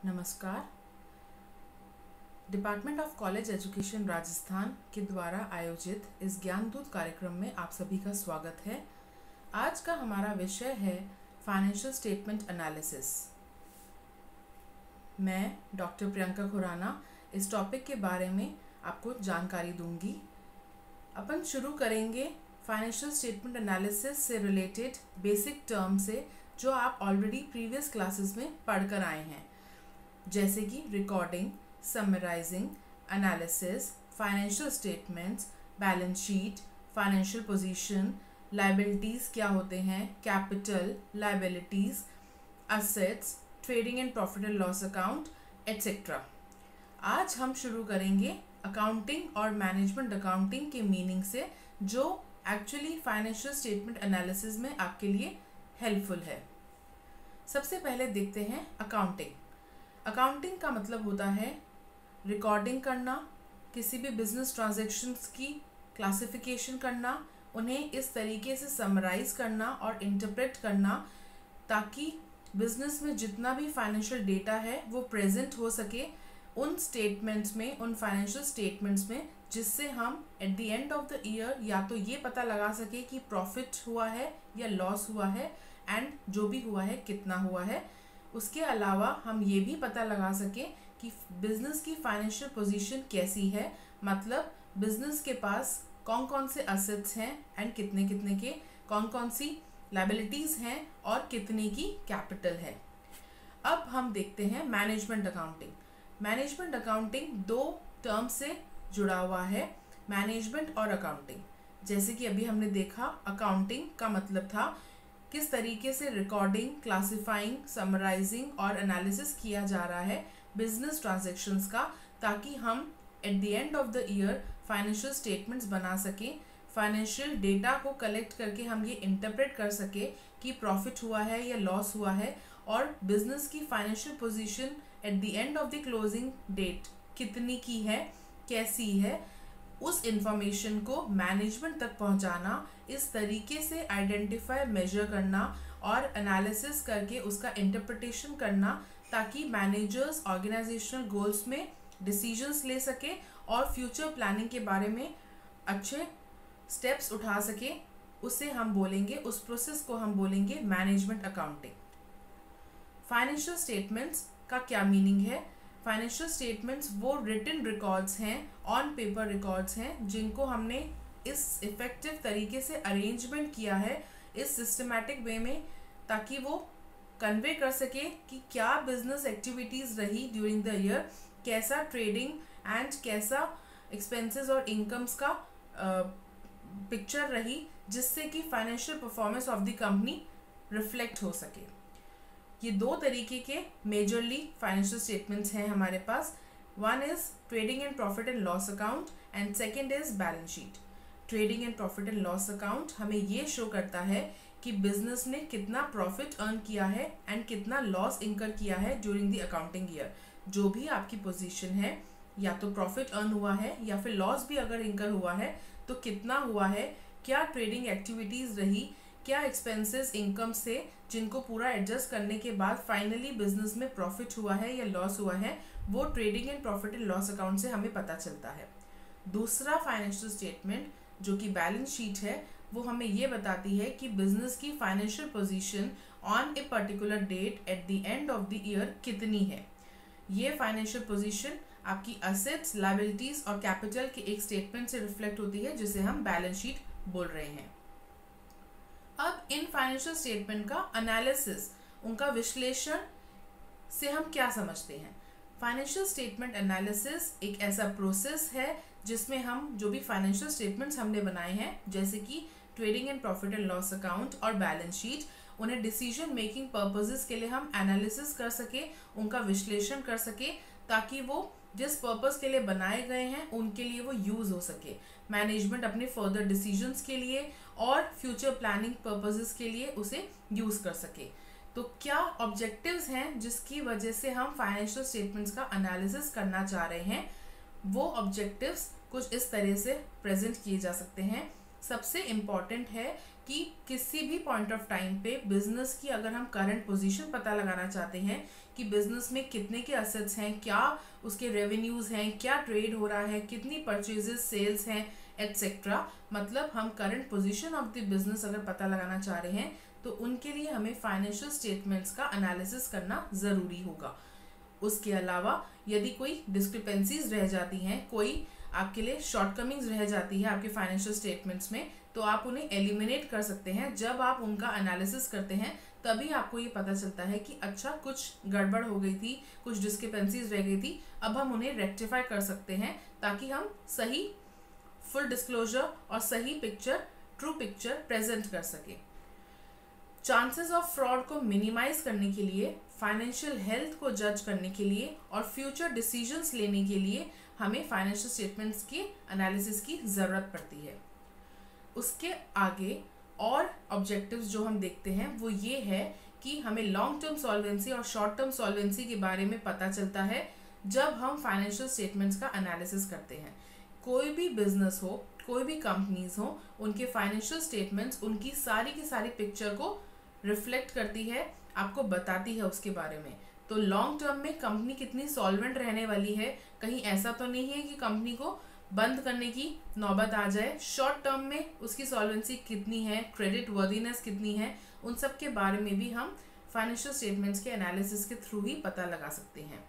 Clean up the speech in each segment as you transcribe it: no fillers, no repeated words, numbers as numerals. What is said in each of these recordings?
नमस्कार। Department of college education Rajasthan के द्वारा आयोजित इस ज्ञानदूत कार्यक्रम में आप सभी का स्वागत है। आज का हमारा विषय है फाइनेंशियल स्टेटमेंट एनालिसिस। मैं डॉक्टर प्रियंका खुराना इस टॉपिक के बारे में आपको जानकारी दूंगी। अपन शुरू करेंगे फाइनेंशियल स्टेटमेंट एनालिसिस से रिलेटेड बेसिक टर्म से, जो आप ऑलरेडी प्रीवियस क्लासेस में पढ़कर आए हैं, जैसे कि recording, summarising, analysis, financial statements, balance sheet, financial position, liabilities क्या होते हैं, capital, liabilities, assets, trading and profit and loss account, etcetera. आज हम शुरू करेंगे अकाउंटिंग और मैनेजमेंट अकाउंटिंग के मीनिंग से, जो एक्चुअली फाइनेंशियल स्टेटमेंट एनालिसिस में आपके लिए हेल्पफुल है। सबसे पहले देखते हैं अकाउंटिंग। अकाउंटिंग का मतलब होता है रिकॉर्डिंग करना, किसी भी बिजनेस ट्रांजैक्शंस की क्लासिफिकेशन करना, उन्हें इस तरीके से समराइज करना और इंटरप्रेट करना ताकि बिजनेस में जितना भी फाइनेंशियल डेटा है वो प्रेजेंट हो सके उन स्टेटमेंट्स में, उन फाइनेंशियल स्टेटमेंट्स में, जिससे हम eight the end of the year या तो ये पता लगा सके कि प्रॉफिट हुआ है या लॉस हुआ है, एंड जो भी हुआ है कितना हुआ है। उसके अलावा हम ये भी पता लगा सके कि बिजनेस की फाइनेंशियल पोजीशन कैसी है, मतलब बिजनेस के पास कौन कौन से असेट्स हैं एंड कितने कितने के, कौन कौन सी लायबिलिटीज़ हैं और कितने की कैपिटल है। अब हम देखते हैं मैनेजमेंट अकाउंटिंग। मैनेजमेंट अकाउंटिंग दो टर्म से जुड़ा हुआ है, मैनेजमेंट और अकाउंटिंग। जैसे कि अभी हमने देखा, अकाउंटिंग का मतलब था किस तरीके से रिकॉर्डिंग, क्लासिफाइंग, समराइजिंग और एनालिसिस किया जा रहा है बिजनेस ट्रांजैक्शंस का, ताकि हम eight the end of the year financial statements बना सकें। फाइनेंशियल डेटा को कलेक्ट करके हम ये इंटरप्रेट कर सके कि प्रॉफिट हुआ है या लॉस हुआ है, और बिजनेस की financial position at the end of the closing date कितनी की है, कैसी है, उस इंफॉर्मेशन को मैनेजमेंट तक पहुंचाना, इस तरीके से आइडेंटिफाई, मेजर करना और एनालिसिस करके उसका इंटरप्रिटेशन करना, ताकि मैनेजर्स ऑर्गेनाइजेशनल गोल्स में डिसीजंस ले सके और फ्यूचर प्लानिंग के बारे में अच्छे स्टेप्स उठा सके। उसे हम बोलेंगे, उस प्रोसेस को हम बोलेंगे मैनेजमेंट अकाउंटिंग। फाइनेंशियल स्टेटमेंट्स का क्या मीनिंग है? फाइनेंशियल स्टेटमेंट्स वो रिटन रिकॉर्ड्स हैं, ऑन पेपर रिकॉर्ड्स हैं, जिनको हमने इस इफेक्टिव तरीके से अरेंजमेंट किया है, इस सिस्टमैटिक वे में, ताकि वो कन्वे कर सके कि क्या बिजनेस एक्टिविटीज़ रही ड्यूरिंग द ईयर, कैसा ट्रेडिंग एंड कैसा एक्सपेंसेस और इनकम्स का पिक्चर रही, जिससे कि financial performance of the company reflect हो सके। ये दो तरीके के मेजरली फाइनेंशियल स्टेटमेंट्स हैं हमारे पास। One is trading and profit and loss account and second is balance sheet. Trading and profit and loss account हमें ये शो करता है कि बिजनेस ने कितना प्रॉफिट अर्न किया है एंड कितना लॉस इंकर किया है ड्यूरिंग द अकाउंटिंग ईयर। जो भी आपकी पोजीशन है, या तो प्रॉफिट अर्न हुआ है या फिर लॉस भी अगर इंकर हुआ है तो कितना हुआ है, क्या ट्रेडिंग एक्टिविटीज़ रही, क्या एक्सपेंसेस इनकम से, जिनको पूरा एडजस्ट करने के बाद फाइनली बिजनेस में प्रॉफिट हुआ है या लॉस हुआ है, वो trading and profit and loss account से हमें पता चलता है। दूसरा फाइनेंशियल स्टेटमेंट जो कि बैलेंस शीट है, वो हमें ये बताती है कि बिजनेस की financial position on a particular date at the end of the year कितनी है। ये फाइनेंशियल पोजीशन आपकी असेट्स, लायबिलिटीज और कैपिटल के एक स्टेटमेंट से रिफ्लेक्ट होती है, जिसे हम बैलेंस शीट बोल रहे हैं। अब इन फाइनेंशियल स्टेटमेंट का एनालिसिस, उनका विश्लेषण से हम क्या समझते हैं? फाइनेंशियल स्टेटमेंट एनालिसिस एक ऐसा प्रोसेस है जिसमें हम जो भी फाइनेंशियल स्टेटमेंट्स हमने बनाए हैं, जैसे कि trading and profit and loss account और बैलेंस शीट, उन्हें डिसीजन मेकिंग पर्पसेस के लिए हम एनालिसिस कर सके, उनका विश्लेषण कर सके, ताकि वो जिस पर्पस के लिए बनाए गए हैं उनके लिए वो यूज़ हो सके, मैनेजमेंट अपने फर्दर डिसीजंस के लिए और फ्यूचर प्लानिंग पर्पसेस के लिए उसे यूज़ कर सके। तो क्या ऑब्जेक्टिव्स हैं जिसकी वजह से हम फाइनेंशियल स्टेटमेंट्स का एनालिसिस करना चाह रहे हैं? वो ऑब्जेक्टिव्स कुछ इस तरह से प्रेजेंट किए जा सकते हैं। सबसे इम्पॉर्टेंट है कि किसी भी पॉइंट ऑफ टाइम पे बिजनेस की अगर हम करंट पोजीशन पता लगाना चाहते हैं कि बिजनेस में कितने के असेट्स हैं, क्या उसके रेवेन्यूज हैं, क्या ट्रेड हो रहा है, कितनी परचेजेस सेल्स हैं एटसेट्रा, मतलब हम current position of the business अगर पता लगाना चाह रहे हैं तो उनके लिए हमें फाइनेंशियल स्टेटमेंट्स का एनालिसिस करना ज़रूरी होगा। उसके अलावा यदि कोई डिस्क्रिपेंसीज रह जाती हैं, कोई आपके लिए शॉर्टकमिंग्स रह जाती है आपके फाइनेंशियल स्टेटमेंट्स में, तो आप उन्हें एलिमिनेट कर सकते हैं। जब आप उनका एनालिसिस करते हैं तभी आपको ये पता चलता है कि अच्छा कुछ गड़बड़ हो गई थी, कुछ डिस्क्रिपेंसीज रह गई थी, अब हम उन्हें रेक्टिफाई कर सकते हैं ताकि हम सही फुल डिस्क्लोजर और सही पिक्चर, ट्रू पिक्चर प्रेजेंट कर सके। चांसेस ऑफ फ्रॉड को मिनिमाइज करने के लिए, फाइनेंशियल हेल्थ को जज करने के लिए और फ्यूचर डिसीजंस लेने के लिए हमें फाइनेंशियल स्टेटमेंट्स की एनालिसिस की ज़रूरत पड़ती है। उसके आगे और ऑब्जेक्टिव्स जो हम देखते हैं वो ये है कि हमें लॉन्ग टर्म सॉल्वेंसी और शॉर्ट टर्म सॉल्वेंसी के बारे में पता चलता है जब हम फाइनेंशियल स्टेटमेंट्स का एनालिसिस करते हैं। कोई भी बिजनेस हो, कोई भी कंपनीज हो, उनके फाइनेंशियल स्टेटमेंट्स उनकी सारी की सारी पिक्चर को रिफ्लेक्ट करती है, आपको बताती है उसके बारे में। तो लॉन्ग टर्म में कंपनी कितनी सॉल्वेंट रहने वाली है, कहीं ऐसा तो नहीं है कि कंपनी को बंद करने की नौबत आ जाए। शॉर्ट टर्म में उसकी सॉल्वेंसी कितनी है, क्रेडिट वर्दीनेस कितनी है, उन सब के बारे में भी हम फाइनेंशियल स्टेटमेंट्स के एनालिसिस के थ्रू ही पता लगा सकते हैं।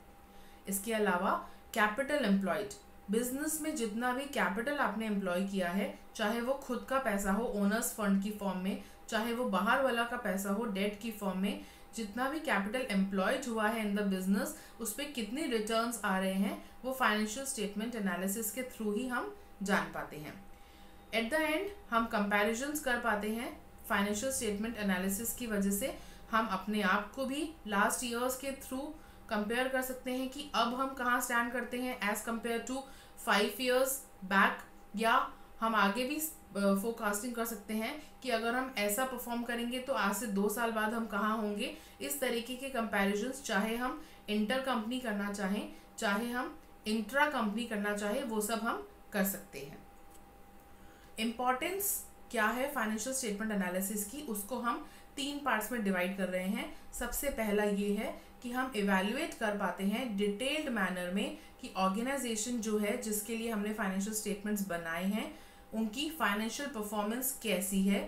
इसके अलावा कैपिटल एम्प्लॉयड, बिजनेस में जितना भी कैपिटल आपने एम्प्लॉय किया है, चाहे वो खुद का पैसा हो ओनर्स फंड की फॉर्म में, चाहे वो बाहर वाला का पैसा हो डेट की फॉर्म में, जितना भी कैपिटल एम्प्लॉयड हुआ है इन द बिजनेस, उस पर कितने रिटर्न्स आ रहे हैं, वो फाइनेंशियल स्टेटमेंट एनालिसिस के थ्रू ही हम जान पाते हैं। एट द एंड हम कंपैरिजंस कर पाते हैं। फाइनेंशियल स्टेटमेंट एनालिसिस की वजह से हम अपने आप को भी लास्ट ईयर्स के थ्रू कंपेयर कर सकते हैं कि अब हम कहाँ स्टैंड करते हैं as compare to 5 years back, या हम आगे भी फोरकास्टिंग कर सकते हैं कि अगर हम ऐसा परफॉर्म करेंगे तो आज से 2 साल बाद हम कहाँ होंगे। इस तरीके के कंपैरिजंस चाहे हम इंटर कंपनी करना चाहें, चाहे हम इंट्रा कंपनी करना चाहे, वो सब हम कर सकते हैं। इम्पॉर्टेंस क्या है फाइनेंशियल स्टेटमेंट एनालिसिस की, उसको हम 3 पार्ट्स में डिवाइड कर रहे हैं। सबसे पहला ये है कि हम इवैल्यूएट कर पाते हैं डिटेल्ड मैनर में कि ऑर्गेनाइजेशन जो है जिसके लिए हमने फाइनेंशियल स्टेटमेंट्स बनाए हैं उनकी फाइनेंशियल परफॉर्मेंस कैसी है,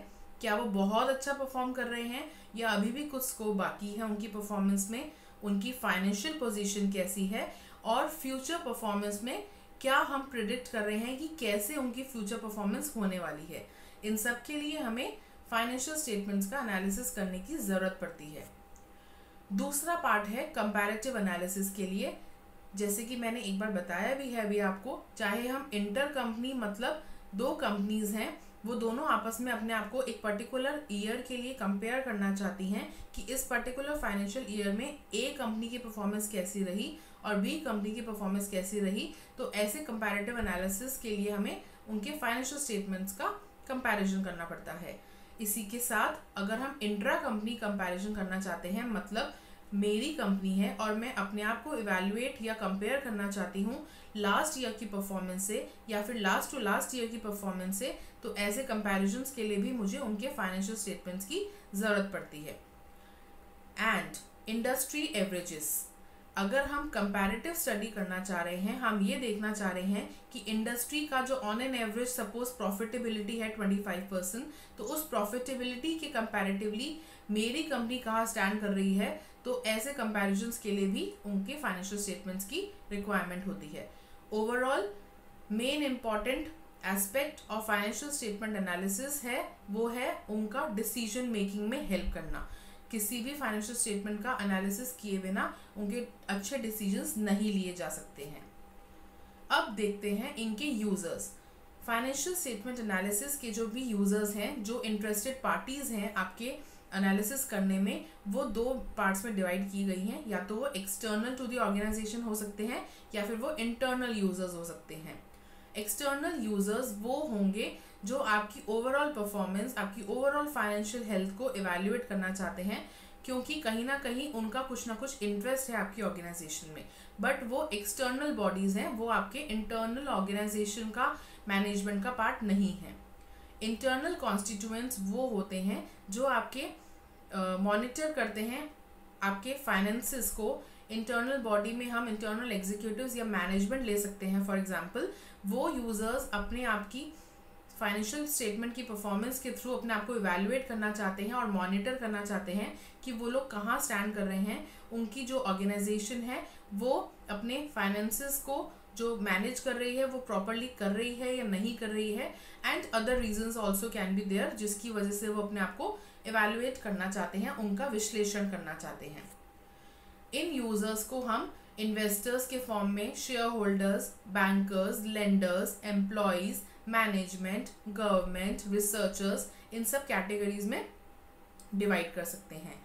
क्या वो बहुत अच्छा परफॉर्म कर रहे हैं या अभी भी कुछ स्कोप बाकी है उनकी परफॉर्मेंस में, उनकी फाइनेंशियल पोजीशन कैसी है और फ्यूचर परफॉर्मेंस में क्या हम प्रिडिक्ट कर रहे हैं कि कैसे उनकी फ्यूचर परफॉर्मेंस होने वाली है। इन सब के लिए हमें फाइनेंशियल स्टेटमेंट्स का एनालिसिस करने की ज़रूरत पड़ती है। दूसरा पार्ट है कंपैरेटिव एनालिसिस के लिए। जैसे कि मैंने एक बार बताया भी है अभी आपको, चाहे हम इंटर कंपनी मतलब 2 कंपनीज हैं, वो दोनों आपस में अपने आप को एक पर्टिकुलर ईयर के लिए कंपेयर करना चाहती हैं कि इस पर्टिकुलर फाइनेंशियल ईयर में ए कंपनी की परफॉर्मेंस कैसी रही और बी कंपनी की परफॉर्मेंस कैसी रही। तो ऐसे कंपैरेटिव एनालिसिस के लिए हमें उनके फाइनेंशियल स्टेटमेंट्स का कंपैरिजन करना पड़ता है। इसी के साथ अगर हम इंट्रा कंपनी कंपैरिजन करना चाहते हैं, मतलब मेरी कंपनी है और मैं अपने आप को इवैल्यूएट या कंपेयर करना चाहती हूँ लास्ट ईयर की परफॉर्मेंस से या फिर लास्ट टू लास्ट ईयर की परफॉर्मेंस से, तो ऐसे कंपैरिजंस के लिए भी मुझे उनके फाइनेंशियल स्टेटमेंट्स की ज़रूरत पड़ती है। एंड इंडस्ट्री एवरेजेस, अगर हम कंपैरेटिव स्टडी करना चाह रहे हैं, हम ये देखना चाह रहे हैं कि इंडस्ट्री का जो on an average suppose profitability है 25%, तो उस प्रॉफिटेबिलिटी के कंपैरेटिवली मेरी कंपनी कहाँ स्टैंड कर रही है, तो ऐसे कंपैरिजंस के लिए भी उनके फाइनेंशियल स्टेटमेंट्स की रिक्वायरमेंट होती है। Overall main important aspect of financial statement analysis है वो है उनका डिसीजन मेकिंग में हेल्प करना। किसी भी फाइनेंशियल स्टेटमेंट का एनालिसिस किए बिना उनके अच्छे डिसीजंस नहीं लिए जा सकते हैं। अब देखते हैं इनके यूजर्स। फाइनेंशियल स्टेटमेंट एनालिसिस के जो भी यूजर्स हैं, जो इंटरेस्टेड पार्टीज हैं आपके एनालिसिस करने में, वो 2 पार्ट्स में डिवाइड की गई हैं। या तो वो एक्सटर्नल टू द ऑर्गेनाइजेशन हो सकते हैं या फिर वो इंटरनल यूजर्स हो सकते हैं। एक्सटर्नल यूजर्स वो होंगे जो आपकी ओवरऑल परफॉर्मेंस, आपकी ओवरऑल फाइनेंशियल हेल्थ को इवैल्यूएट करना चाहते हैं, क्योंकि कहीं ना कहीं उनका कुछ ना कुछ इंटरेस्ट है आपकी ऑर्गेनाइजेशन में। बट वो एक्सटर्नल बॉडीज हैं, वो आपके इंटरनल ऑर्गेनाइजेशन का मैनेजमेंट का पार्ट नहीं है। इंटरनल कॉन्स्टिट्यूएंट्स वो होते हैं जो आपके मॉनिटर करते हैं आपके फाइनेंसेस को। इंटरनल बॉडी में हम इंटरनल एग्जीक्यूटिव्स या मैनेजमेंट ले सकते हैं। फॉर एग्जांपल वो यूजर्स अपने आप की फाइनेंशियल स्टेटमेंट की परफॉर्मेंस के थ्रू अपने आप को इवैल्यूएट करना चाहते हैं और मॉनिटर करना चाहते हैं कि वो लोग कहाँ स्टैंड कर रहे हैं, उनकी जो ऑर्गेनाइजेशन है वो अपने फाइनेंसेस को जो मैनेज कर रही है वो प्रॉपरली कर रही है या नहीं कर रही है, and other reasons also can be there जिसकी वजह से वो अपने आप को इवैल्यूएट करना चाहते हैं, उनका विश्लेषण करना चाहते हैं। इन यूजर्स को हम इन्वेस्टर्स के फॉर्म में shareholders, bankers, lenders, employees, management, government, researchers, इन सब कैटेगरीज में डिवाइड कर सकते हैं।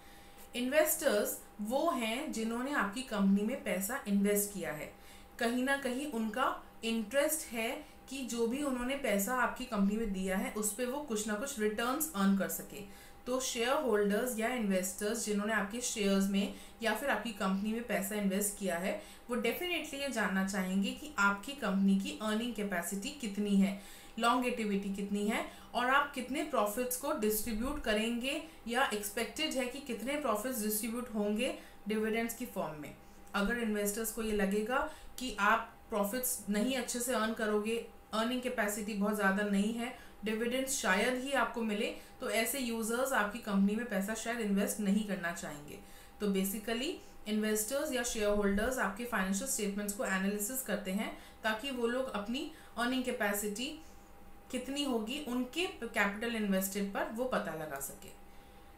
इन्वेस्टर्स वो हैं जिन्होंने आपकी कंपनी में पैसा इन्वेस्ट किया है, कहीं ना कहीं उनका इंटरेस्ट है कि जो भी उन्होंने पैसा आपकी कंपनी में दिया है उस पर वो कुछ ना कुछ रिटर्न्स अर्न कर सके। तो शेयर होल्डर्स या इन्वेस्टर्स जिन्होंने आपके शेयर्स में या फिर आपकी कंपनी में पैसा इन्वेस्ट किया है वो डेफिनेटली ये जानना चाहेंगे कि आपकी कंपनी की अर्निंग कैपेसिटी कितनी है, लॉन्गेटिविटी कितनी है, और आप कितने प्रॉफिट्स को डिस्ट्रीब्यूट करेंगे या एक्सपेक्टेड है कि कितने प्रॉफिट्स डिस्ट्रीब्यूट होंगे डिविडेंड्स की फॉर्म में। अगर इन्वेस्टर्स को ये लगेगा कि आप प्रॉफिट्स नहीं अच्छे से अर्न करोगे, अर्निंग कैपेसिटी बहुत ज़्यादा नहीं है, डिविडेंड्स शायद ही आपको मिले, तो ऐसे यूजर्स आपकी कंपनी में पैसा शायद इन्वेस्ट नहीं करना चाहेंगे। तो बेसिकली इन्वेस्टर्स या शेयर होल्डर्स आपके फाइनेंशियल स्टेटमेंट्स को एनालिसिस करते हैं ताकि वो लोग अपनी अर्निंग कैपेसिटी कितनी होगी उनके कैपिटल इन्वेस्टेड पर वो पता लगा सके।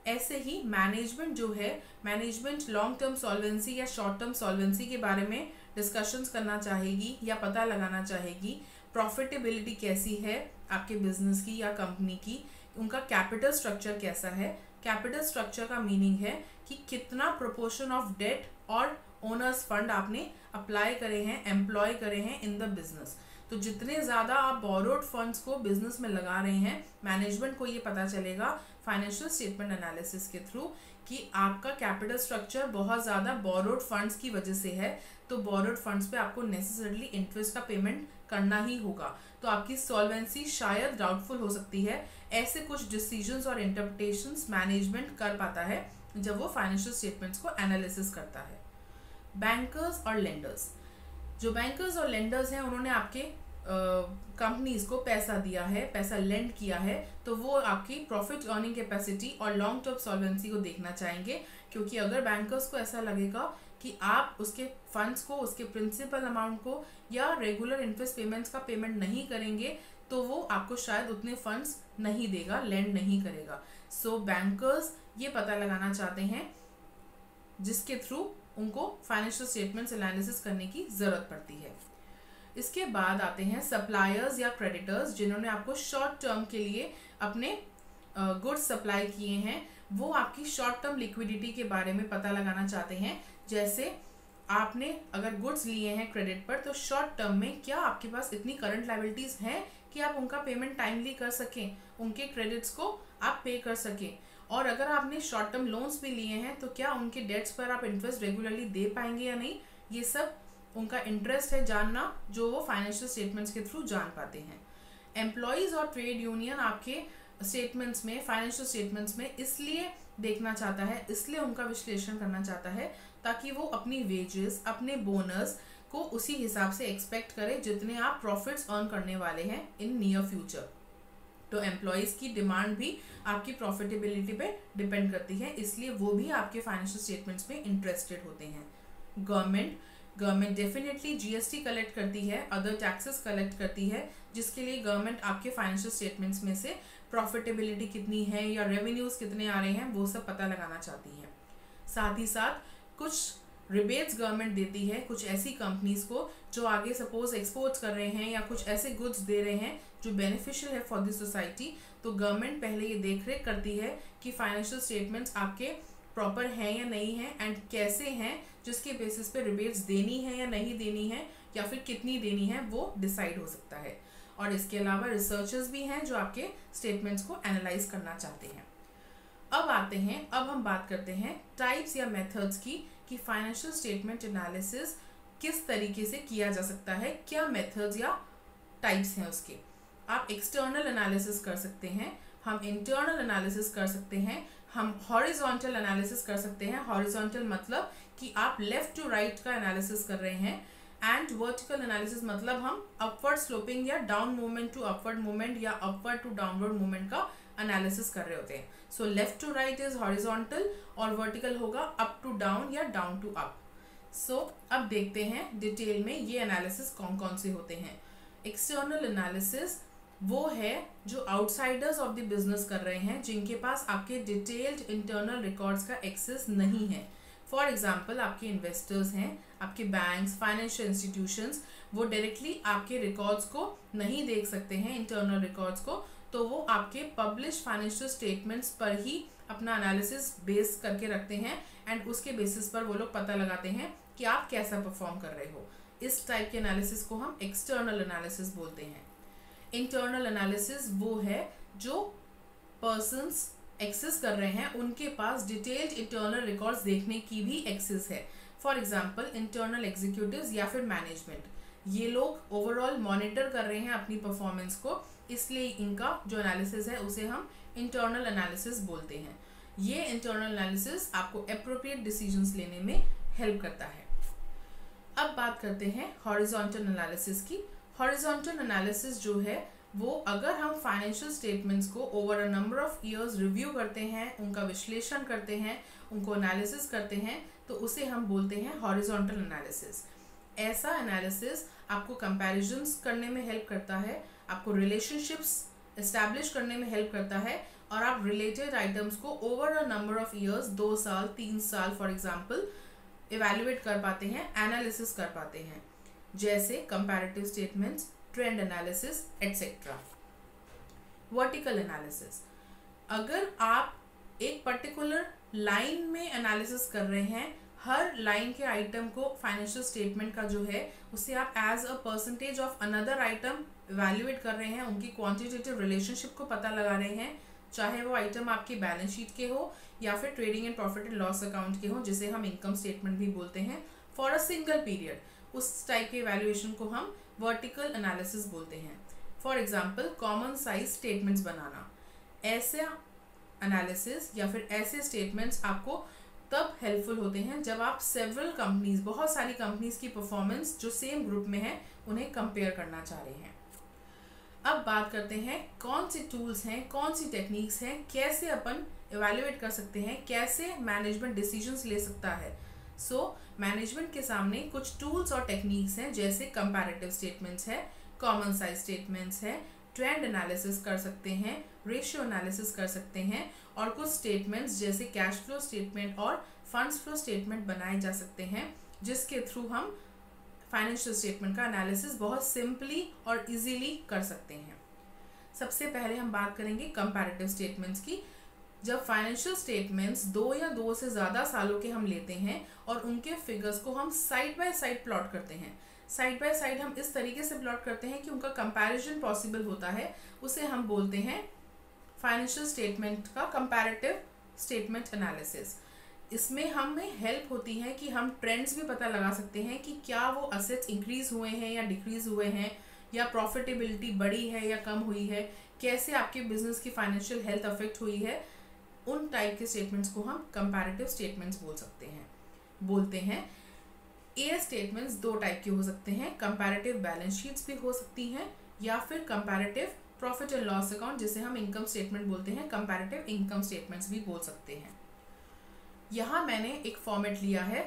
ऐसे ही मैनेजमेंट जो है, मैनेजमेंट लॉन्ग टर्म सॉल्वेंसी या शॉर्ट टर्म सॉल्वेंसी के बारे में डिस्कशंस करना चाहेगी या पता लगाना चाहेगी प्रॉफिटेबिलिटी कैसी है आपके बिजनेस की या कंपनी की, उनका कैपिटल स्ट्रक्चर कैसा है। कैपिटल स्ट्रक्चर का मीनिंग है कि कितना प्रोपोर्शन ऑफ डेट और ओनर्स फंड आपने अप्लाई करे हैं, एम्प्लॉय करे हैं इन द बिजनेस। तो जितने ज़्यादा आप बोरोड फंड्स को बिजनेस में लगा रहे हैं, मैनेजमेंट को ये पता चलेगा फाइनेंशियल स्टेटमेंट एनालिसिस के थ्रू कि आपका कैपिटल स्ट्रक्चर बहुत ज़्यादा बोरोड फंड्स की वजह से है, तो बोरोड फंड्स पे आपको नेसेसरली इंटरेस्ट का पेमेंट करना ही होगा। तो आपकी सॉल्वेंसी शायद डाउटफुल हो सकती है। ऐसे कुछ डिसीजंस और इंटरप्रिटेशंस मैनेजमेंट कर पाता है जब वो फाइनेंशियल स्टेटमेंट्स को एनालिसिस करता है। बैंकर्स और लेंडर्स, जो बैंकर्स और लेंडर्स हैं उन्होंने आपके कंपनीज को पैसा दिया है, पैसा लेंड किया है, तो वो आपकी प्रॉफिट अर्निंग कैपेसिटी और लॉन्ग टर्म सॉल्वेंसी को देखना चाहेंगे। क्योंकि अगर बैंकर्स को ऐसा लगेगा कि आप उसके फंड्स को, उसके प्रिंसिपल अमाउंट को या रेगुलर इंटरेस्ट पेमेंट्स का पेमेंट नहीं करेंगे तो वो आपको शायद उतने फंड्स नहीं देगा, लेंड नहीं करेगा। सो बैंकर्स ये पता लगाना चाहते हैं जिसके थ्रू उनको फाइनेंशियल स्टेटमेंट्स एनालिसिस करने की ज़रूरत पड़ती है। इसके बाद आते हैं सप्लायर्स या क्रेडिटर्स जिन्होंने आपको शॉर्ट टर्म के लिए अपने गुड्स सप्लाई किए हैं। वो आपकी शॉर्ट टर्म लिक्विडिटी के बारे में पता लगाना चाहते हैं। जैसे आपने अगर गुड्स लिए हैं क्रेडिट पर, तो शॉर्ट टर्म में क्या आपके पास इतनी करंट लायबिलिटीज़ हैं कि आप उनका पेमेंट टाइमली कर सकें, उनके क्रेडिट्स को आप पे कर सकें। और अगर आपने शॉर्ट टर्म लोन्स भी लिए हैं तो क्या उनके डेट्स पर आप इंटरेस्ट रेगुलरली दे पाएंगे या नहीं, ये सब उनका इंटरेस्ट है जानना, जो वो फाइनेंशियल स्टेटमेंट्स के थ्रू जान पाते हैं। एम्प्लॉयज़ और ट्रेड यूनियन आपके स्टेटमेंट्स में, फाइनेंशियल स्टेटमेंट्स में इसलिए देखना चाहता है, इसलिए उनका विश्लेषण करना चाहता है ताकि वो अपनी वेजेस, अपने बोनस को उसी हिसाब से एक्सपेक्ट करे जितने आप प्रॉफिट्स अर्न करने वाले हैं इन नियर फ्यूचर। तो एम्प्लॉयज़ की डिमांड भी आपकी प्रॉफिटेबिलिटी पे डिपेंड करती है, इसलिए वो भी आपके फाइनेंशियल स्टेटमेंट्स में इंटरेस्टेड होते हैं। गवर्नमेंट डेफिनेटली जीएसटी कलेक्ट करती है, अदर टैक्सेस कलेक्ट करती है, जिसके लिए गवर्नमेंट आपके फाइनेंशियल स्टेटमेंट्स में से प्रॉफिटेबिलिटी कितनी है या रेवेन्यूज़ कितने आ रहे हैं वो सब पता लगाना चाहती है। साथ ही साथ कुछ रिबेट्स गवर्नमेंट देती है कुछ ऐसी कंपनीज को जो आगे सपोज एक्सपोर्ट्स कर रहे हैं या कुछ ऐसे गुड्स दे रहे हैं जो बेनिफिशियल है फॉर द सोसाइटी। तो गवर्नमेंट पहले ये देखरेख करती है कि फाइनेंशियल स्टेटमेंट्स आपके प्रॉपर हैं या नहीं हैं एंड कैसे हैं, जिसके बेसिस पे रिबेट्स देनी है या नहीं देनी है या फिर कितनी देनी है वो डिसाइड हो सकता है। और इसके अलावा रिसर्चर्स भी हैं जो आपके स्टेटमेंट्स को एनालाइज करना चाहते हैं। अब हम बात करते हैं टाइप्स या मेथड्स की कि फाइनेंशियल स्टेटमेंट एनालिसिस किस तरीके से किया जा सकता है, क्या मेथड्स या टाइप्स हैं उसके। आप एक्सटर्नल एनालिसिस कर सकते हैं, हम इंटरनल एनालिसिस कर सकते हैं, हम हॉरिजॉन्टल एनालिसिस कर सकते हैं। हॉरिजॉन्टल मतलब कि आप लेफ्ट टू राइट का एनालिसिस कर रहे हैं, एंड वर्टिकल एनालिसिस मतलब हम अपवर्ड स्लोपिंग या down movement to upward movement या अपवर्ड टू डाउनवर्ड मूवमेंट का एनालिसिस कर रहे होते हैं। So left to right is horizontal और वर्टिकल होगा अप टू डाउन या डाउन टू अप। सो अब देखते हैं डिटेल में ये एनालिसिस कौन कौन से होते हैं। एक्सटर्नल एनालिसिस वो है जो आउटसाइडर्स ऑफ द बिजनेस कर रहे हैं, जिनके पास आपके डिटेल्ड इंटरनल रिकॉर्ड्स का एक्सेस नहीं है। फॉर एग्जाम्पल आपके इन्वेस्टर्स हैं, आपके बैंक्स, फाइनेंशियल इंस्टीट्यूशंस, वो डायरेक्टली आपके रिकॉर्ड्स को नहीं देख सकते हैं, इंटरनल रिकॉर्ड्स को, तो वो आपके पब्लिश फाइनेंशियल स्टेटमेंट्स पर ही अपना एनालिसिस बेस करके रखते हैं, एंड उसके बेसिस पर वो लोग पता लगाते हैं कि आप कैसा परफॉर्म कर रहे हो। इस टाइप के एनालिसिस को हम एक्सटर्नल एनालिसिस बोलते हैं। इंटरनल एनालिसिस वो है जो पर्सन्स एक्सेस कर रहे हैं, उनके पास डिटेल्ड इंटरनल रिकॉर्ड्स देखने की भी एक्सेस है। फॉर एग्जांपल इंटरनल एग्जीक्यूटिव्स या फिर मैनेजमेंट, ये लोग ओवरऑल मॉनिटर कर रहे हैं अपनी परफॉर्मेंस को, इसलिए इनका जो एनालिसिस है उसे हम इंटरनल एनालिसिस बोलते हैं। ये इंटरनल एनालिसिस आपको एप्रोप्रिएट डिसीजंस लेने में हेल्प करता है। अब बात करते हैं हॉरिजॉन्टल एनालिसिस की। हॉरिजॉन्टल एनालिसिस जो है वो अगर हम फाइनेंशियल स्टेटमेंट्स को over a number of years review करते हैं, उनका विश्लेषण करते हैं, उनको एनालिसिस करते हैं, तो उसे हम बोलते हैं हॉरिजॉन्टल एनालिसिस। ऐसा एनालिसिस आपको कंपैरिजंस करने में हेल्प करता है, आपको रिलेशनशिप्स एस्टैब्लिश करने में हेल्प करता है, और आप रिलेटेड आइटम्स को over a number of years, 2 साल 3 साल फॉर एग्जाम्पल, इवेल्युएट कर पाते हैं, एनालिसिस कर पाते हैं, जैसे comparative statements, trend analysis etcetera. Vertical analysis, अगर आप एक पर्टिकुलर लाइन में एनालिसिस कर रहे हैं, हर लाइन के आइटम को फाइनेंशियल स्टेटमेंट का जो है उसे आप as a percentage of another item evaluate कर रहे हैं, उनकी क्वांटिटेटिव रिलेशनशिप को पता लगा रहे हैं, चाहे वो आइटम आपकी बैलेंस शीट के हो या फिर trading and profit and loss account के हो, जिसे हम इनकम स्टेटमेंट भी बोलते हैं, फॉर अ सिंगल पीरियड, उस टाइप के इवैल्यूएशन को हम वर्टिकल एनालिसिस बोलते हैं। For example common size statements बनाना, ऐसे एनालिसिस या फिर ऐसे स्टेटमेंट्स आपको तब हेल्पफुल होते हैं जब आप सेवरल कंपनीज, बहुत सारी कंपनीज की परफॉर्मेंस जो सेम ग्रुप में है, उन्हें कंपेयर करना चाह रहे हैं। अब बात करते हैं कौन सी टूल्स हैं, कौन सी टेक्निक्स हैं, कैसे अपन इवैल्यूएट कर सकते हैं, कैसे मैनेजमेंट डिसीजंस ले सकता है। मैनेजमेंट के सामने कुछ टूल्स और टेक्निक्स हैं, जैसे कंपैरेटिव स्टेटमेंट्स है, कॉमन साइज स्टेटमेंट्स है, ट्रेंड एनालिसिस कर सकते हैं, रेशियो एनालिसिस कर सकते हैं, और कुछ स्टेटमेंट्स जैसे कैश फ्लो स्टेटमेंट और फंड्स फ्लो स्टेटमेंट बनाए जा सकते हैं, जिसके थ्रू हम फाइनेंशियल स्टेटमेंट का एनालिसिस बहुत सिंपली और इजीली कर सकते हैं। सबसे पहले हम बात करेंगे कंपैरेटिव स्टेटमेंट्स की। जब फाइनेंशियल स्टेटमेंट्स 2 या 2 से ज़्यादा सालों के हम लेते हैं और उनके फिगर्स को हम साइड बाय साइड प्लॉट करते हैं, साइड बाय साइड हम इस तरीके से प्लॉट करते हैं कि उनका कंपैरिजन पॉसिबल होता है, उसे हम बोलते हैं फाइनेंशियल स्टेटमेंट का कंपैरेटिव स्टेटमेंट एनालिसिस। इसमें हमें हेल्प होती है कि हम ट्रेंड्स भी पता लगा सकते हैं कि क्या वो असेट्स इंक्रीज हुए हैं या डिक्रीज हुए हैं, या प्रॉफिटेबिलिटी बढ़ी है या कम हुई है, कैसे आपके बिजनेस की फाइनेंशियल हेल्थ अफेक्ट हुई है। उन टाइप के स्टेटमेंट्स को हम कंपैरेटिव स्टेटमेंट्स बोलते हैं। ये स्टेटमेंट्स 2 टाइप के हो सकते हैं, कंपैरेटिव बैलेंस शीट्स भी हो सकती हैं, या फिर comparative profit and loss account, जिसे हम इनकम स्टेटमेंट बोलते हैं, कंपैरेटिव इनकम स्टेटमेंट्स भी बोल सकते हैं। यहाँ मैंने एक फॉर्मेट लिया है,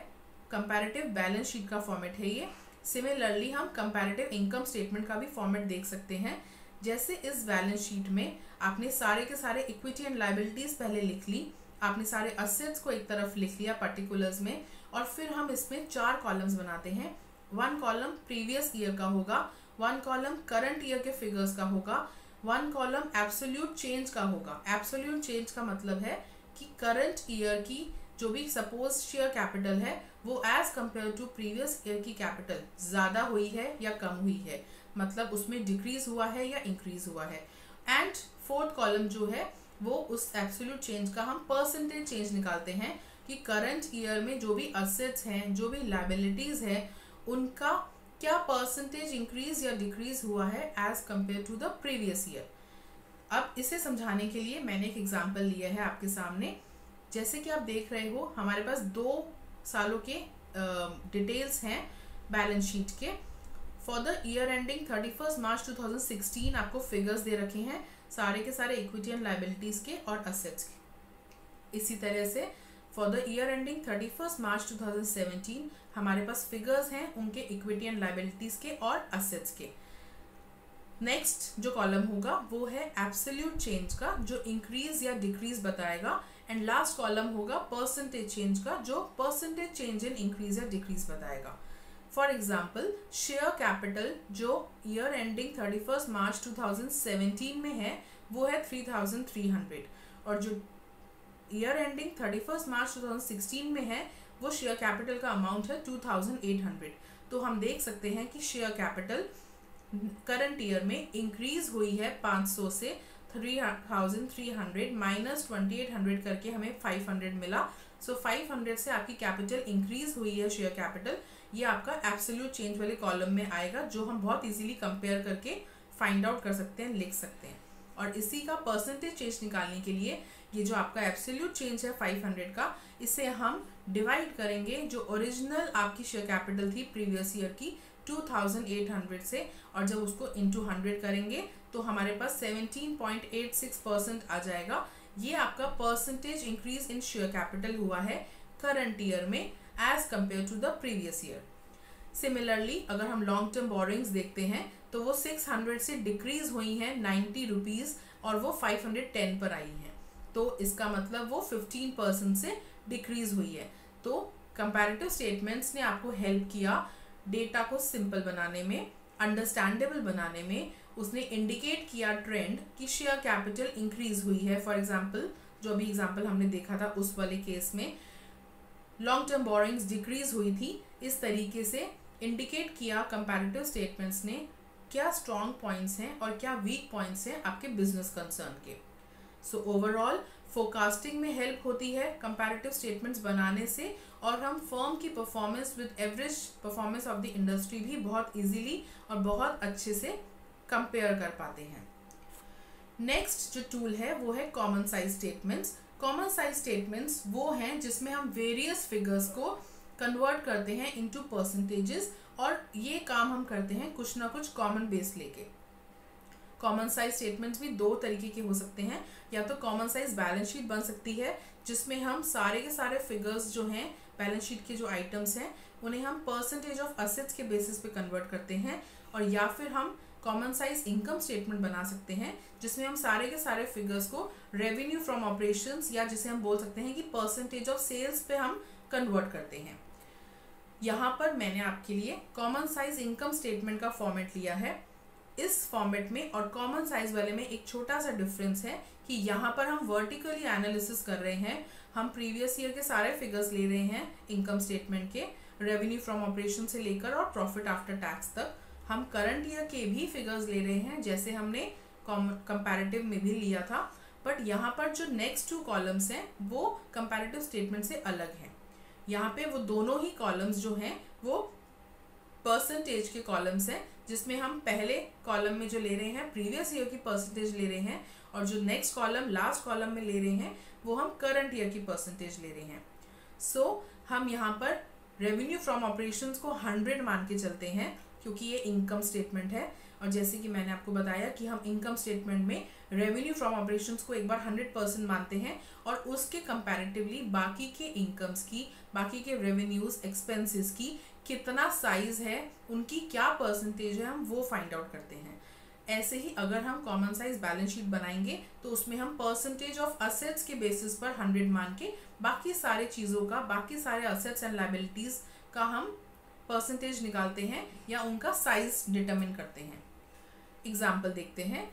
कंपैरेटिव बैलेंस शीट का फॉर्मेट है ये। सिमिलरली हम कंपैरेटिव इनकम स्टेटमेंट का भी फॉर्मेट देख सकते हैं। जैसे इस बैलेंस शीट में आपने सारे के सारे इक्विटी एंड लायबिलिटीज पहले लिख ली, आपने सारे असेट्स को एक तरफ लिख लिया पर्टिकुलर्स में, और फिर हम इसमें 4 कॉलम्स बनाते हैं। 1 कॉलम प्रीवियस ईयर का होगा, 1 कॉलम करंट ईयर के फिगर्स का होगा, 1 कॉलम एब्सोल्यूट चेंज का होगा। एब्सोल्यूट चेंज का मतलब है कि करंट ईयर की जो भी सपोज शेयर कैपिटल है वो as compare to previous year की कैपिटल ज़्यादा हुई है या कम हुई है, मतलब उसमें डिक्रीज हुआ है या इंक्रीज हुआ है। एंड 4th कॉलम जो है वो उस एब्सोल्यूट चेंज का हम परसेंटेज चेंज निकालते हैं कि करंट ईयर में जो भी असेट्स हैं, जो भी लायबिलिटीज़ हैं, उनका क्या परसेंटेज इंक्रीज या डिक्रीज हुआ है as compare to the previous year. अब इसे समझाने के लिए मैंने एक एग्जांपल लिया है आपके सामने। जैसे कि आप देख रहे हो हमारे पास 2 सालों के डिटेल्स हैं बैलेंस शीट के। फॉर द ईयर एंडिंग 31 मार्च 2016 आपको फिगर्स दे रखे हैं सारे के सारे इक्विटी एंड लायबिलिटीज के और असेट्स के। इसी तरह से फॉर द ईयर एंडिंग 31 मार्च 2017 हमारे पास फिगर्स हैं उनके इक्विटी एंड लायबिलिटीज के और असेट्स के। नेक्स्ट जो कॉलम होगा वो है एब्सोल्यूट चेंज का, जो इंक्रीज या डिक्रीज बताएगा। एंड लास्ट कॉलम होगा परसेंटेज चेंज का, जो परसेंटेज चेंज इन इंक्रीज या डिक्रीज बताएगा। फॉर एग्जाम्पल शेयर कैपिटल जो ईयर एंडिंग 31 मार्च 2017 में है वो है 3300 और जो ईयर एंडिंग 31 मार्च 2016 में है वो शेयर कैपिटल का अमाउंट है 2800। तो हम देख सकते हैं कि शेयर कैपिटल करंट ईयर में इंक्रीज हुई है 500 से 3300 माइनस 2800 करके हमें 500 मिला। सो 500 से आपकी कैपिटल इंक्रीज हुई है शेयर कैपिटल। ये आपका एब्सोल्यूट चेंज वाले कॉलम में आएगा, जो हम बहुत इजीली कंपेयर करके फाइंड आउट कर सकते हैं, लिख सकते हैं। और इसी का परसेंटेज चेंज निकालने के लिए ये जो आपका एब्सोल्यूट चेंज है 500 का, इसे हम डिवाइड करेंगे जो ओरिजिनल आपकी शेयर कैपिटल थी प्रीवियस ईयर की 2800 से, और जब उसको इंटू 100 करेंगे तो हमारे पास 17.86% आ जाएगा। ये आपका percentage increase in share capital हुआ है करंट ईयर में as compare to the previous year. Similarly अगर हम लॉन्ग टर्म बोरिंग्स देखते हैं तो वो 600 से डिक्रीज हुई हैं 90 रुपीज़ और वो 510 पर आई हैं। तो इसका मतलब वो 15% से डिक्रीज हुई है। तो कंपैरेटिव स्टेटमेंट्स ने आपको हेल्प किया डेटा को सिंपल बनाने में, अंडरस्टैंडेबल बनाने में। उसने इंडिकेट किया ट्रेंड कि शेयर कैपिटल इंक्रीज हुई है। फॉर एग्जांपल जो अभी एग्जांपल हमने देखा था उस वाले केस में लॉन्ग टर्म बोरिंग्स डिक्रीज हुई थी। इस तरीके से इंडिकेट किया कंपैरेटिव स्टेटमेंट्स ने क्या स्ट्रॉन्ग पॉइंट्स हैं और क्या वीक पॉइंट्स हैं आपके बिजनेस कंसर्न के। सो ओवरऑल फोरकास्टिंग में हेल्प होती है कंपैरेटिव स्टेटमेंट्स बनाने से, और हम फर्म की performance with average performance of the industry भी बहुत इजीली और बहुत अच्छे से कंपेयर कर पाते हैं। नेक्स्ट जो टूल है वो है common size statements. Common size statements वो हैं जिसमें हम वेरियस फिगर्स को कन्वर्ट करते हैं इनटू परसेंटेजेस, और ये काम हम करते हैं कुछ ना कुछ कॉमन बेस लेके। कॉमन साइज स्टेटमेंट्स भी 2 तरीके के हो सकते हैं। या तो कॉमन साइज बैलेंस शीट बन सकती है जिसमें हम सारे के सारे फिगर्स जो हैं बैलेंस शीट के जो आइटम्स हैं उन्हें हम परसेंटेज ऑफ असेट्स के बेसिस पे कन्वर्ट करते हैं, और या फिर हम कॉमन साइज इनकम स्टेटमेंट बना सकते हैं जिसमें हम सारे के सारे फिगर्स को रेवेन्यू फ्रॉम ऑपरेशंस या जिसे हम बोल सकते हैं कि परसेंटेज ऑफ सेल्स पे हम कन्वर्ट करते हैं। यहाँ पर मैंने आपके लिए कॉमन साइज इनकम स्टेटमेंट का फॉर्मेट लिया है। इस फॉर्मेट में और कॉमन साइज वाले में एक छोटा सा डिफरेंस है कि यहाँ पर हम वर्टिकली एनालिसिस कर रहे हैं। हम प्रीवियस ईयर के सारे फिगर्स ले रहे हैं इनकम स्टेटमेंट के, रेवेन्यू फ्रॉम ऑपरेशन से लेकर और प्रॉफिट आफ्टर टैक्स तक। हम करंट ईयर के भी फिगर्स ले रहे हैं जैसे हमने कंपैरेटिव में भी लिया था, बट यहाँ पर जो नेक्स्ट 2 कॉलम्स हैं वो कंपैरेटिव स्टेटमेंट से अलग हैं। यहाँ पे वो दोनों ही कॉलम्स जो हैं वो परसेंटेज के कॉलम्स हैं, जिसमें हम पहले कॉलम में जो ले रहे हैं प्रीवियस ईयर की परसेंटेज ले रहे हैं, और जो नेक्स्ट कॉलम लास्ट कॉलम में ले रहे हैं वो हम करंट ईयर की परसेंटेज ले रहे हैं। सो हम यहाँ पर रेवेन्यू फ्रॉम ऑपरेशंस को 100 मान के चलते हैं क्योंकि ये इनकम स्टेटमेंट है, और जैसे कि मैंने आपको बताया कि हम इनकम स्टेटमेंट में रेवेन्यू फ्रॉम ऑपरेशंस को एक बार 100% मानते हैं, और उसके कंपैरेटिवली बाकी के इनकम्स की, बाकी के रेवेन्यूज एक्सपेंसेस की कितना साइज है, उनकी क्या परसेंटेज है, हम वो फाइंड आउट करते हैं। ऐसे ही अगर हम कॉमन साइज बैलेंस शीट बनाएंगे तो उसमें हम परसेंटेज ऑफ असेट्स के बेसिस पर 100 मान के बाकी सारे चीज़ों का, बाकी सारे असेट्स एंड लायबिलिटीज का हम परसेंटेज निकालते हैं या उनका साइज डिटरमिन करते हैं। एग्जाम्पल देखते हैं।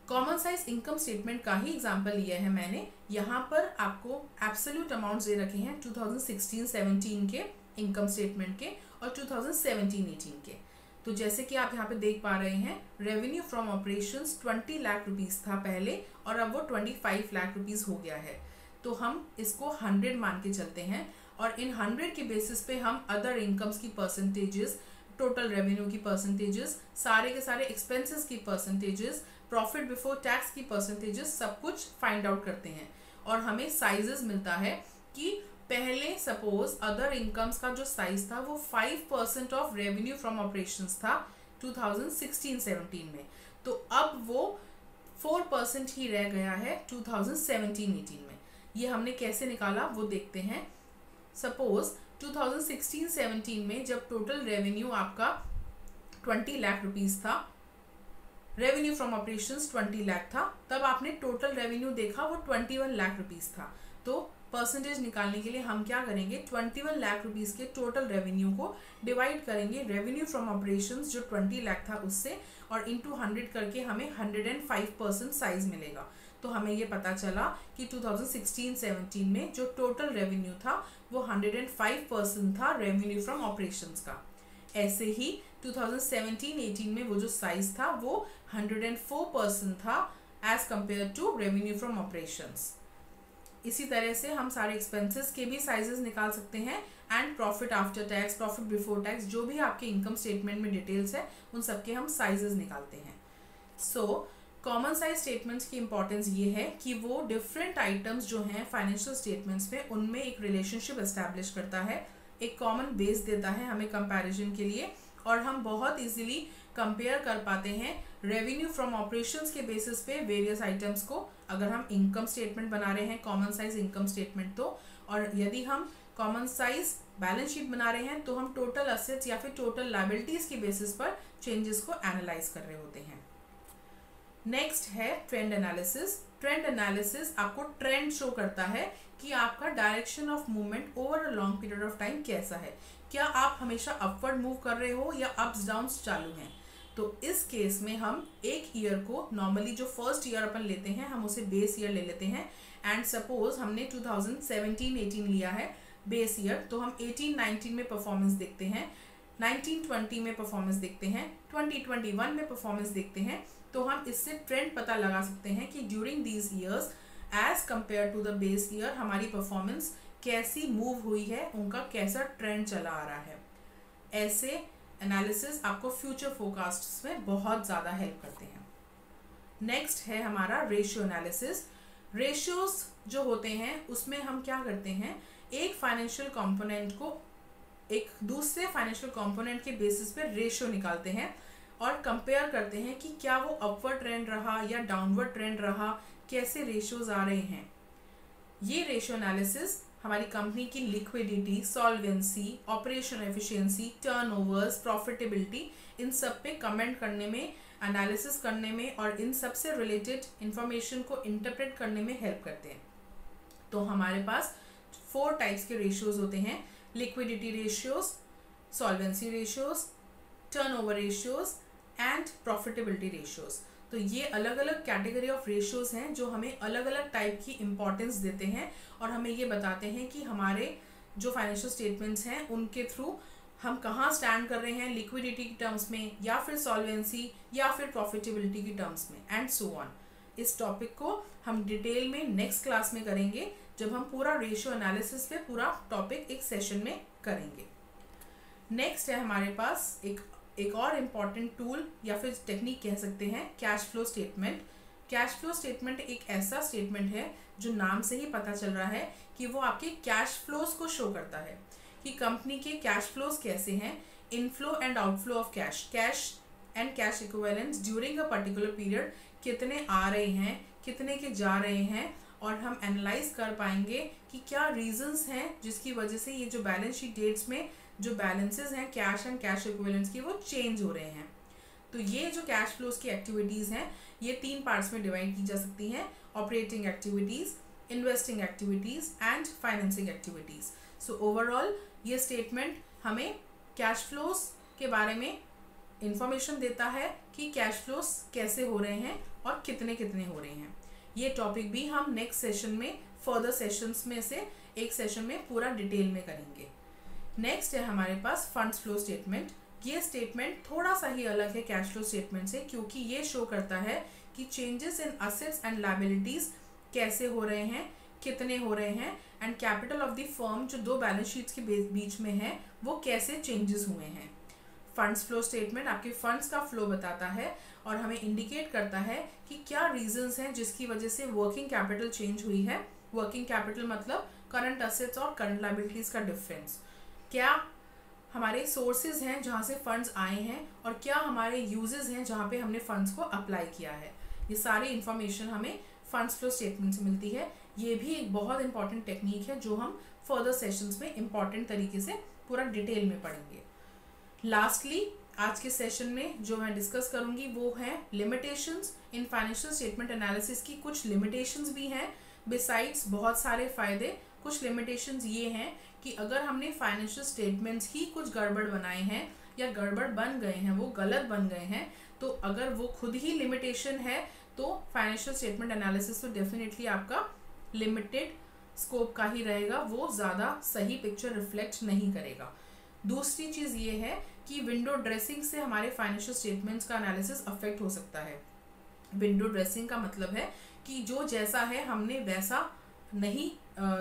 कॉमन साइज इनकम स्टेटमेंट का ही एग्जाम्पल लिया है मैंने। यहाँ पर आपको एब्सोल्यूट अमाउंट्स दे रखे हैं 2016-17 के इनकम स्टेटमेंट के और 2017-18 के। तो जैसे कि आप यहाँ पे देख पा रहे हैं, revenue from operations 20 lakh rupees था पहले और अब वो 25 लाख रुपीस हो गया है। तो हम इसको 100 मान के चलते हैं और इन 100 के बेसिस पे हम अदर इनकम्स की परसेंटेजेस टोटल रेवेन्यू की परसेंटेजेस, सारे के सारे एक्सपेंसेस की परसेंटेजेस, प्रॉफिट बिफोर टैक्स की परसेंटेजेस, सब कुछ फाइंड आउट करते हैं और हमें साइजेस मिलता है कि पहले सपोज अदर इनकम्स का जो साइज था वो 5% ऑफ रेवेन्यू फ्रॉम ऑपरेशंस था 2016-17 में, तो अब वो 4% ही रह गया है 2017-18 में। ये हमने कैसे निकाला वो देखते हैं। सपोज 2016-17 में जब टोटल रेवेन्यू आपका 20 लाख रुपीस था, रेवेन्यू फ्रॉम ऑपरेशंस 20 लाख था, तब आपने टोटल रेवेन्यू देखा वो 21 लाख रुपीस था। तो परसेंटेज निकालने के लिए हम क्या करेंगे, 21 लाख रुपीस के टोटल रेवेन्यू को डिवाइड करेंगे रेवेन्यू फ्रॉम ऑपरेशंस जो 20 लाख था उससे, और इनटू 100 करके हमें 105% साइज मिलेगा। तो हमें ये पता चला कि 2016-17 में जो टोटल रेवेन्यू था वो 105% था रेवेन्यू फ्रॉम ऑपरेशंस का। ऐसे ही 2017-18 में वो जो साइज था वो 104% था as compare to revenue from operations. इसी तरह से हम सारे एक्सपेंसेस के भी साइजेस निकाल सकते हैं and profit after tax, profit before tax, जो भी आपके इनकम स्टेटमेंट में डिटेल्स है उन सबके हम साइजेस निकालते हैं। सो कॉमन साइज स्टेटमेंट्स की इंपॉर्टेंस ये है कि वो डिफरेंट आइटम्स जो हैं फाइनेंशियल स्टेटमेंट्स में उनमें एक रिलेशनशिप एस्टैब्लिश करता है, एक कॉमन बेस देता है हमें कंपैरिजन के लिए, और हम बहुत इजीली कंपेयर कर पाते हैं रेवेन्यू फ्रॉम ऑपरेशंस के बेसिस पे वेरियस आइटम्स को। अगर हम इनकम स्टेटमेंट बना रहे हैं कॉमन साइज इनकम स्टेटमेंट तो, और यदि हम कॉमन साइज बैलेंस शीट बना रहे हैं तो हम टोटल असेट्स या फिर टोटल लायबिलिटीज के बेसिस पर चेंजेस को एनालाइज कर रहे होते हैं। नेक्स्ट है ट्रेंड एनालिसिस। ट्रेंड एनालिसिस आपको ट्रेंड शो करता है कि आपका direction of movement over a long period of time कैसा है, क्या आप हमेशा अपवर्ड मूव कर रहे हो या अप्स डाउन्स चालू हैं। तो इस केस में हम एक ईयर को नॉर्मली जो फर्स्ट ईयर अपन लेते हैं हम उसे बेस ईयर ले लेते हैं, एंड सपोज हमने 2017-18 लिया है बेस ईयर, तो हम 18-19 में परफॉर्मेंस देखते हैं, 19-20 में परफॉर्मेंस देखते हैं, 2021 में परफॉर्मेंस देखते हैं। तो हम इससे ट्रेंड पता लगा सकते हैं कि during these years as compare to the base year हमारी परफॉर्मेंस कैसी मूव हुई है, उनका कैसा ट्रेंड चला आ रहा है। ऐसे एनालिसिस आपको फ्यूचर फोरकास्ट्स में बहुत ज़्यादा हेल्प करते हैं। नेक्स्ट है हमारा रेशियो एनालिसिस। रेशियोज जो होते हैं उसमें हम क्या करते हैं, एक फाइनेंशियल कंपोनेंट को एक दूसरे फाइनेंशियल कंपोनेंट के बेसिस पे रेशियो निकालते हैं और कंपेयर करते हैं कि क्या वो अपवर्ड ट्रेंड रहा या डाउनवर्ड ट्रेंड रहा, कैसे रेशियोज आ रहे हैं। ये रेशियो एनालिसिस हमारी कंपनी की liquidity, solvency, operation efficiency, turnovers, profitability, इन सब पे कमेंट करने में, एनालिसिस करने में और इन सब से रिलेटेड इंफॉर्मेशन को इंटरप्रेट करने में हेल्प करते हैं। तो हमारे पास 4 टाइप्स के रेशियोज होते हैं, liquidity ratios, solvency ratios, turnover ratios and profitability ratios. तो ये अलग अलग कैटेगरी ऑफ रेशियोज हैं जो हमें अलग अलग टाइप की इंपॉर्टेंस देते हैं और हमें ये बताते हैं कि हमारे जो फाइनेंशियल स्टेटमेंट्स हैं उनके थ्रू हम कहाँ स्टैंड कर रहे हैं, लिक्विडिटी की टर्म्स में या फिर सॉल्वेंसी या फिर प्रॉफिटेबिलिटी की टर्म्स में एंड सो ऑन। इस टॉपिक को हम डिटेल में नेक्स्ट क्लास में करेंगे जब हम पूरा रेशियो एनालिसिस पे पूरा टॉपिक एक सेशन में करेंगे। नेक्स्ट है हमारे पास एक और इम्पॉर्टेंट टूल या फिर टेक्निक कह सकते हैं, cash flow statement. Cash flow statement एक ऐसा स्टेटमेंट है जो नाम से ही पता चल रहा है कि वो आपके कैश फ्लोज को शो करता है कि कंपनी के कैश फ्लोज कैसे हैं, inflow and outflow of cash, cash and cash equivalents during a particular period कितने आ रहे हैं, कितने के जा रहे हैं, और हम एनालाइज कर पाएंगे कि क्या रीजंस हैं जिसकी वजह से ये जो बैलेंस शीट डेट्स में जो बैलेंसेस हैं कैश एंड कैश इक्विवेलेंट्स की वो चेंज हो रहे हैं। तो ये जो कैश फ्लोज की एक्टिविटीज़ हैं ये 3 पार्ट्स में डिवाइड की जा सकती हैं, operating activities, investing activities and financing activities. So overall ये स्टेटमेंट हमें कैश फ्लोज के बारे में इंफॉर्मेशन देता है कि कैश फ्लोज कैसे हो रहे हैं और कितने कितने हो रहे हैं। ये टॉपिक भी हम नेक्स्ट सेशन में फर्दर सेशंस में से एक सेशन में पूरा डिटेल में करेंगे। नेक्स्ट है हमारे पास फंड्स फ्लो स्टेटमेंट। ये स्टेटमेंट थोड़ा सा ही अलग है कैश फ्लो स्टेटमेंट से क्योंकि ये शो करता है कि changes in assets and liabilities कैसे हो रहे हैं, कितने हो रहे हैं, and capital of the firm जो 2 बैलेंस शीट्स के बीच में है वो कैसे चेंजेस हुए हैं। फंड्स फ्लो स्टेटमेंट आपके फंड्स का फ्लो बताता है और हमें इंडिकेट करता है कि क्या रीजंस हैं जिसकी वजह से वर्किंग कैपिटल चेंज हुई है। वर्किंग कैपिटल मतलब करंट असेट्स और करंट लायबिलिटीज का डिफरेंस, क्या हमारे सोर्सेज हैं जहाँ से फंड्स आए हैं और क्या हमारे यूजेस हैं जहाँ पे हमने फंड्स को अप्लाई किया है। ये सारी इंफॉर्मेशन हमें फंड्स फ्लो स्टेटमेंट से मिलती है। ये भी एक बहुत इंपॉर्टेंट टेक्निक है जो हम फर्दर सेशंस में इंपॉर्टेंट तरीके से पूरा डिटेल में पढ़ेंगे। लास्टली आज के सेशन में जो मैं डिस्कस करूंगी वो है limitations in financial statement analysis की। कुछ लिमिटेशंस भी हैं बिसाइड्स बहुत सारे फायदे। कुछ लिमिटेशंस ये हैं कि अगर हमने फाइनेंशियल स्टेटमेंट्स ही कुछ गड़बड़ बनाए हैं या गड़बड़ बन गए हैं, वो गलत बन गए हैं, तो अगर वो खुद ही लिमिटेशन है तो फाइनेंशियल स्टेटमेंट एनालिसिस तो डेफिनेटली आपका लिमिटेड स्कोप का ही रहेगा, वो ज़्यादा सही पिक्चर रिफ्लेक्ट नहीं करेगा। दूसरी चीज़ ये है कि विंडो ड्रेसिंग से हमारे फाइनेंशियल स्टेटमेंट्स का एनालिसिस अफेक्ट हो सकता है। विंडो ड्रेसिंग का मतलब है कि जो जैसा है हमने वैसा नहीं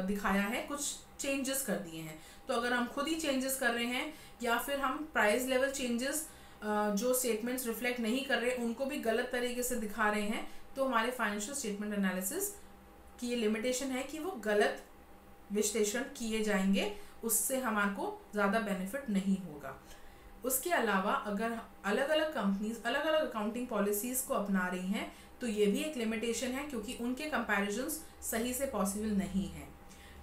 दिखाया है, कुछ चेंजेस कर दिए हैं। तो अगर हम खुद ही चेंजेस कर रहे हैं या फिर हम प्राइस लेवल चेंजेस जो स्टेटमेंट्स रिफ्लेक्ट नहीं कर रहे उनको भी गलत तरीके से दिखा रहे हैं, तो हमारे फाइनेंशियल स्टेटमेंट एनालिसिस की ये लिमिटेशन है कि वो गलत विश्लेषण किए जाएंगे, उससे हमारे को ज़्यादा बेनिफिट नहीं होगा। उसके अलावा अगर अलग अलग कंपनीज अलग अलग अकाउंटिंग पॉलिसीज़ को अपना रही हैं तो ये भी एक लिमिटेशन है क्योंकि उनके कंपैरिजन्स सही से पॉसिबल नहीं है।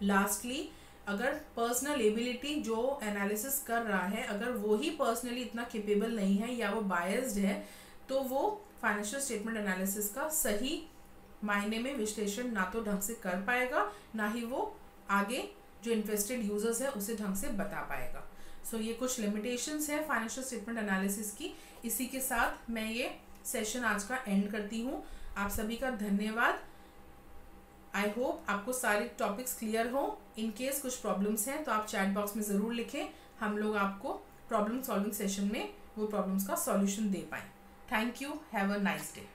लास्टली अगर पर्सनल एबिलिटी जो एनालिसिस कर रहा है अगर वो ही पर्सनली इतना कैपेबल नहीं है या वो बायस्ड है तो वो फाइनेंशियल स्टेटमेंट एनालिसिस का सही मायने में विश्लेषण ना तो ढंग से कर पाएगा, ना ही वो आगे जो इन्वेस्टेड यूजर्स है उसे ढंग से बता पाएगा। सो ये कुछ लिमिटेशंस है फाइनेंशियल स्टेटमेंट एनालिसिस की। इसी के साथ मैं ये सेशन आज का एंड करती हूँ। आप सभी का धन्यवाद। आई होप आपको सारे टॉपिक्स क्लियर हो। इन केस कुछ प्रॉब्लम्स हैं तो आप चैट बॉक्स में ज़रूर लिखें, हम लोग आपको प्रॉब्लम सॉल्विंग सेशन में वो प्रॉब्लम्स का सॉल्यूशन दे पाएँ। Thank you, have a nice day.